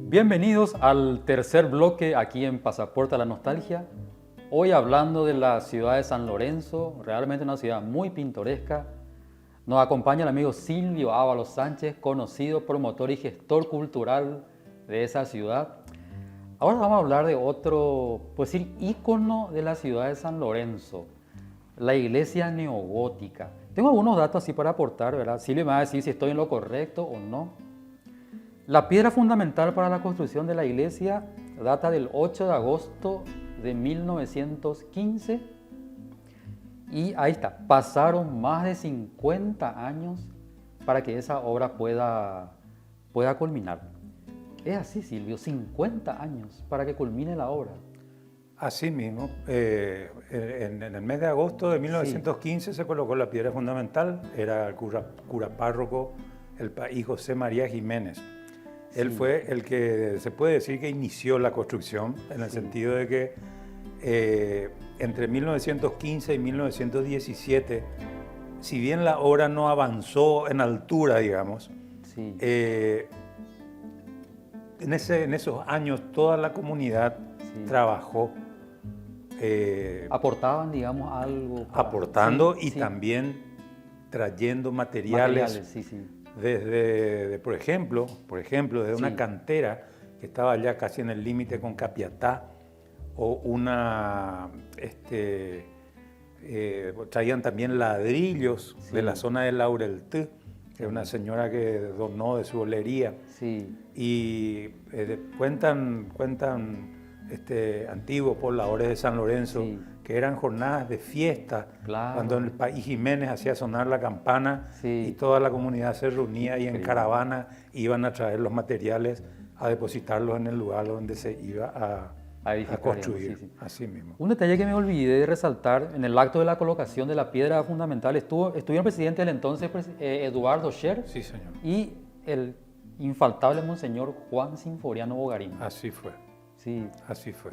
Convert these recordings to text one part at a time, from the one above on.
Bienvenidos al tercer bloque aquí en Pasaporte a la Nostalgia. Hoy hablando de la ciudad de San Lorenzo, realmente una ciudad muy pintoresca. Nos acompaña el amigo Silvio Ábalos Sánchez, conocido promotor y gestor cultural de esa ciudad. Ahora vamos a hablar de otro, pues decir, ícono de la ciudad de San Lorenzo, la iglesia neogótica. Tengo algunos datos así para aportar, ¿verdad? Silvio me va a decir si estoy en lo correcto o no. La piedra fundamental para la construcción de la iglesia data del 8 de agosto de 1915 y ahí está, pasaron más de 50 años para que esa obra pueda culminar. Es así, Silvio, 50 años para que culmine la obra. Así mismo, en el mes de agosto de 1915 se colocó la piedra fundamental, era el cura párroco, el país José María Jiménez. Él fue el que se puede decir que inició la construcción, en el sentido de que entre 1915 y 1917, si bien la obra no avanzó en altura, digamos, en esos años toda la comunidad trabajó. Aportaban, digamos, algo. Aportando y también trayendo materiales. Desde, por ejemplo, desde una cantera que estaba ya casi en el límite con Capiatá, o traían también ladrillos de la zona de Laureltí, que es una señora que donó de su olería. Y cuentan antiguos pobladores de San Lorenzo que eran jornadas de fiesta, cuando el país Jiménez hacía sonar la campana y toda la comunidad se reunía y en caravana iban a traer los materiales a depositarlos en el lugar donde se iba a construir. Así mismo. Un detalle que me olvidé de resaltar, en el acto de la colocación de la piedra fundamental estuvieron el presidente del entonces Eduardo Scher y el infaltable monseñor Juan Sinforiano Bogarín. Así fue. Así fue.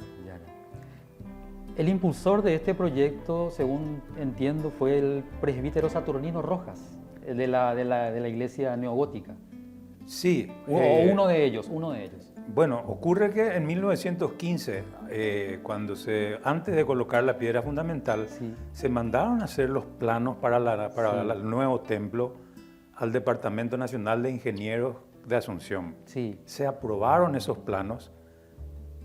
El impulsor de este proyecto, según entiendo, fue el presbítero Saturnino Rojas, de la iglesia neogótica. Sí. Uno de ellos. Bueno, ocurre que en 1915, antes de colocar la piedra fundamental, se mandaron a hacer los planos para el nuevo templo al Departamento Nacional de Ingenieros de Asunción. Se aprobaron esos planos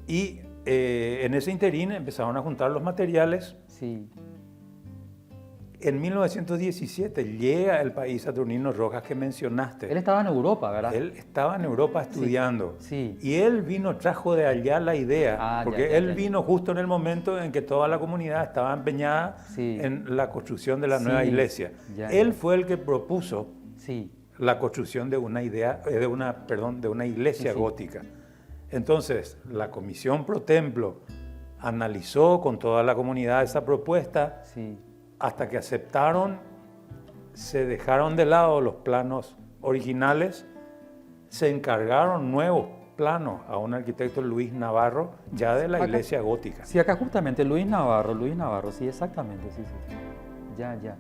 y en ese interín empezaron a juntar los materiales. En 1917 llega el país Saturnino Rojas que mencionaste. Él estaba en Europa, ¿verdad? Él estaba en Europa estudiando. Y él trajo de allá la idea, porque él vino justo en el momento en que toda la comunidad estaba empeñada en la construcción de la nueva iglesia. Él fue el que propuso la construcción de una iglesia gótica. Entonces, la Comisión Pro Templo analizó con toda la comunidad esa propuesta, hasta que aceptaron, se dejaron de lado los planos originales, se encargaron nuevos planos a un arquitecto, Luis Navarro, ya de la iglesia gótica. Sí, acá justamente Luis Navarro, sí, exactamente, Ya.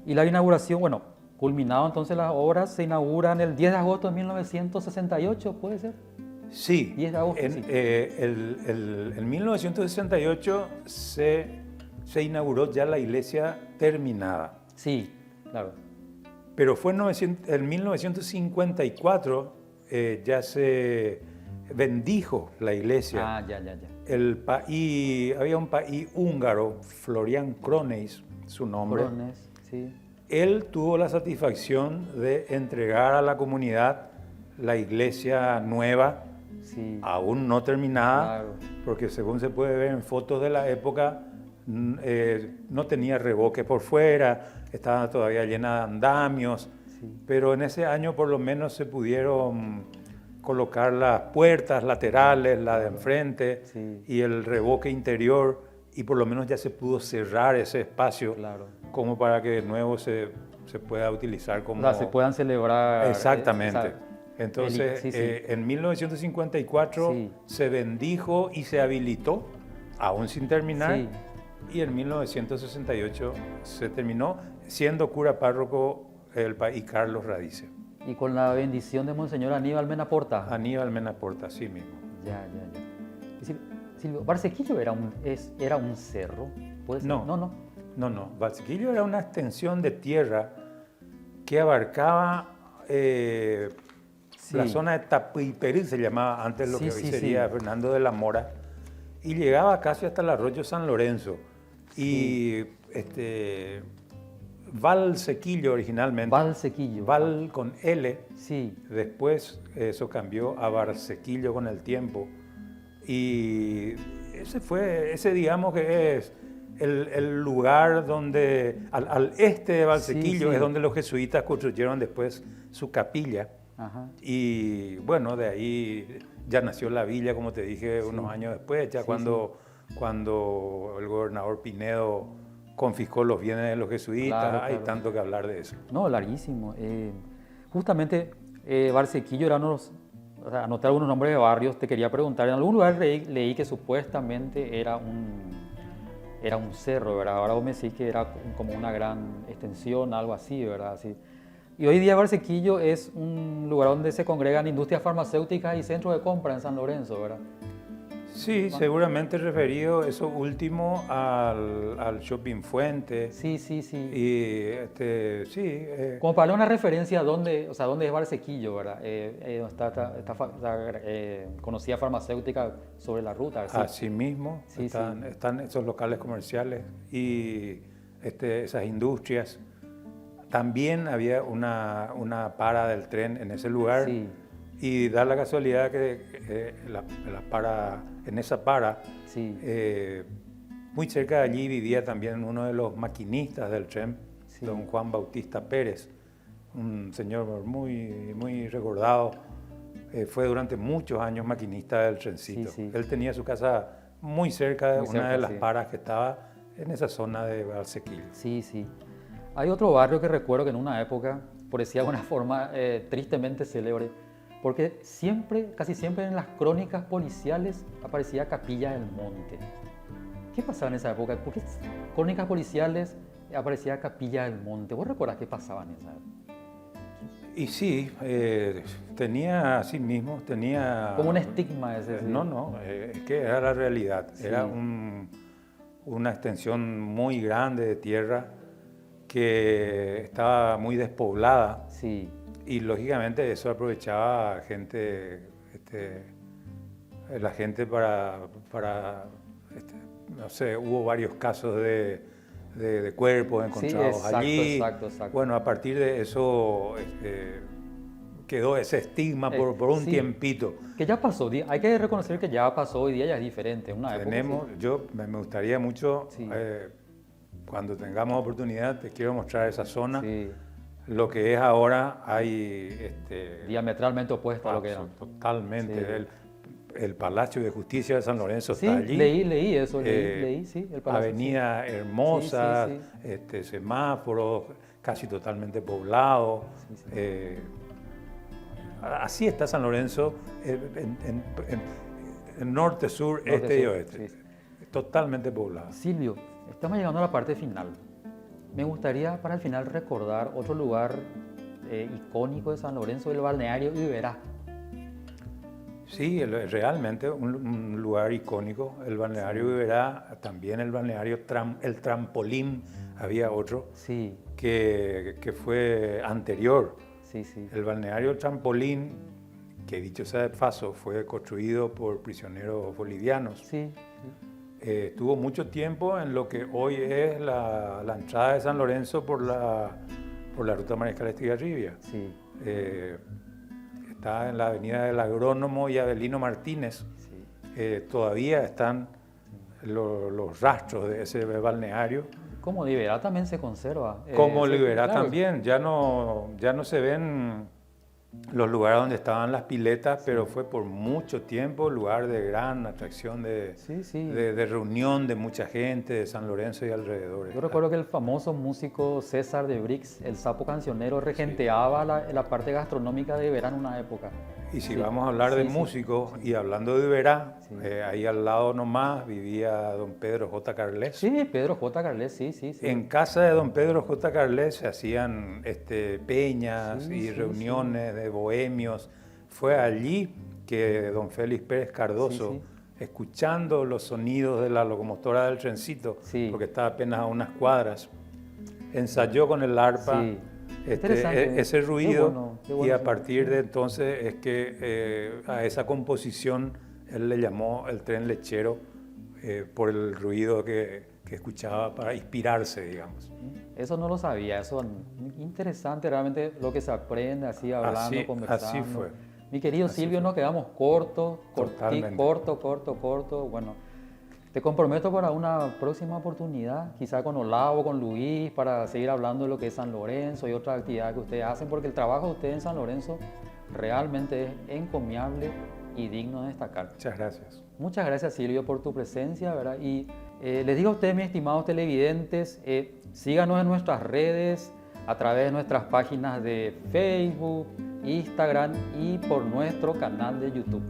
Y la inauguración, bueno, culminado entonces las obras, se inauguran el 10 de agosto de 1968, ¿puede ser? Sí, 10 de agosto, en 1968 se inauguró ya la iglesia terminada. Sí, claro. Pero fue en 1954 ya se bendijo la iglesia. Ya. Había un país húngaro, Florian Kroneis, su nombre. Él tuvo la satisfacción de entregar a la comunidad la iglesia nueva, aún no terminada, porque según se puede ver en fotos de la época, no tenía revoque por fuera, estaba todavía llena de andamios, pero en ese año por lo menos se pudieron colocar las puertas laterales, la de enfrente y el revoque interior, y por lo menos ya se pudo cerrar ese espacio como para que de nuevo se pueda utilizar como... se puedan celebrar... Exactamente. Entonces, en 1954 se bendijo y se habilitó, aún sin terminar, y en 1968 se terminó, siendo cura párroco y Carlos Radice. Y con la bendición de Monseñor Aníbal Menaporta. Aníbal Menaporta, sí mismo. Ya. Silvio, Barsequillo era un cerro, ¿puede ser? No. Barsequillo era una extensión de tierra que abarcaba la zona de Tapuiperí, se llamaba antes lo que hoy sería Fernando de la Mora, y llegaba casi hasta el arroyo San Lorenzo. Y Valsequillo originalmente. Valsequillo. Val con L. Sí. Después eso cambió a Barsequillo con el tiempo. Y ese digamos que es el lugar donde, al este de Valsequillo, es donde los jesuitas construyeron después su capilla. Ajá. Y bueno, de ahí ya nació la villa, como te dije, unos años después, ya cuando el gobernador Pinedo confiscó los bienes de los jesuitas. Claro. Hay tanto que hablar de eso. No, larguísimo. Justamente Barsequillo era anoté algunos nombres de barrios, te quería preguntar, en algún lugar leí que supuestamente era un cerro, ¿verdad? Ahora vos me decís que era como una gran extensión, algo así, ¿verdad? Así. Y hoy día Barsequillo es un lugar donde se congregan industrias farmacéuticas y centros de compra en San Lorenzo, ¿verdad? Sí, seguramente referido eso último al Shopping Fuente. Sí. Y como para darle una referencia dónde es Barsequillo, ¿verdad? Está conocida farmacéutica sobre la ruta. ¿Sí? Así mismo, están esos locales comerciales y esas industrias. También había una parada del tren en ese lugar. Sí. Y da la casualidad que en esa parada, muy cerca de allí vivía también uno de los maquinistas del tren, don Juan Bautista Pérez, un señor muy recordado. Fue durante muchos años maquinista del trencito. Él tenía su casa muy cerca de una de las paradas que estaba en esa zona de Valsequillo. Sí. Hay otro barrio que recuerdo que en una época, por decir de alguna forma tristemente célebre, porque casi siempre en las crónicas policiales aparecía Capilla del Monte. ¿Qué pasaba en esa época? ¿Por qué crónicas policiales aparecía Capilla del Monte? ¿Vos recuerdas qué pasaba en esa época? Y sí, tenía así mismo, como un estigma ese. No, es que era la realidad. Sí. Era una extensión muy grande de tierra que estaba muy despoblada. Sí. Y lógicamente eso aprovechaba la gente para no sé, hubo varios casos de cuerpos encontrados allí. Exacto. Bueno, a partir de eso quedó ese estigma por un tiempito. Que ya pasó, hay que reconocer que ya pasó, hoy día ya es diferente. Yo me gustaría mucho, cuando tengamos oportunidad, te quiero mostrar esa zona. Sí. Lo que es ahora hay... diametralmente opuesto a lo que era. Totalmente. Sí. El Palacio de Justicia de San Lorenzo sí, está allí. Leí eso, leí, el Palacio. Avenida Hermosa, semáforos, casi totalmente poblado. Así está San Lorenzo en norte, sur, este y oeste. Sí. Totalmente poblado. Silvio, estamos llegando a la parte final. Me gustaría para el final recordar otro lugar icónico de San Lorenzo, el balneario Iberá. Sí, realmente un lugar icónico, el balneario Iberá, también el balneario el Trampolín, había otro que fue anterior. Sí. El balneario Trampolín, que dicho sea de paso, fue construido por prisioneros bolivianos. Sí. Estuvo mucho tiempo en lo que hoy es la entrada de San Lorenzo por la ruta Mariscal Estigarribia. Sí. Está en la avenida del Agrónomo y Avelino Martínez. Sí. Todavía están los rastros de ese balneario. Como Liberá también se conserva. Como Liberá también. Ya no se ven los lugares donde estaban las piletas, pero fue por mucho tiempo lugar de gran atracción, de reunión de mucha gente de San Lorenzo y alrededores. Yo recuerdo que el famoso músico César de Brix, el sapo cancionero, regenteaba la parte gastronómica de Iberá en una época. Y si vamos a hablar de músicos y hablando de Iberá, ahí al lado nomás vivía don Pedro J. Carles. Sí, Pedro J. Carles, sí. En casa de don Pedro J. Carles se hacían peñas y reuniones de bohemios. Fue allí que don Félix Pérez Cardoso, escuchando los sonidos de la locomotora del trencito, porque estaba apenas a unas cuadras, ensayó con el arpa ese ruido, qué bueno, y a partir de entonces es que a esa composición él le llamó el tren lechero por el ruido que escuchaba para inspirarse, digamos. Eso no lo sabía, eso es interesante realmente lo que se aprende así hablando, conversando. Así fue. Mi querido Silvio, nos quedamos corto. Bueno, te comprometo para una próxima oportunidad, quizá con Olavo, con Luis, para seguir hablando de lo que es San Lorenzo y otras actividades que ustedes hacen, porque el trabajo de ustedes en San Lorenzo realmente es encomiable y digno de destacar. Muchas gracias. Muchas gracias, Silvio, por tu presencia, ¿verdad? Y les digo a ustedes, mis estimados televidentes, síganos en nuestras redes, a través de nuestras páginas de Facebook, Instagram y por nuestro canal de YouTube.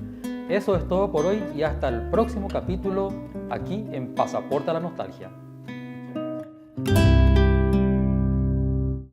Eso es todo por hoy y hasta el próximo capítulo aquí en Pasaporte a la Nostalgia.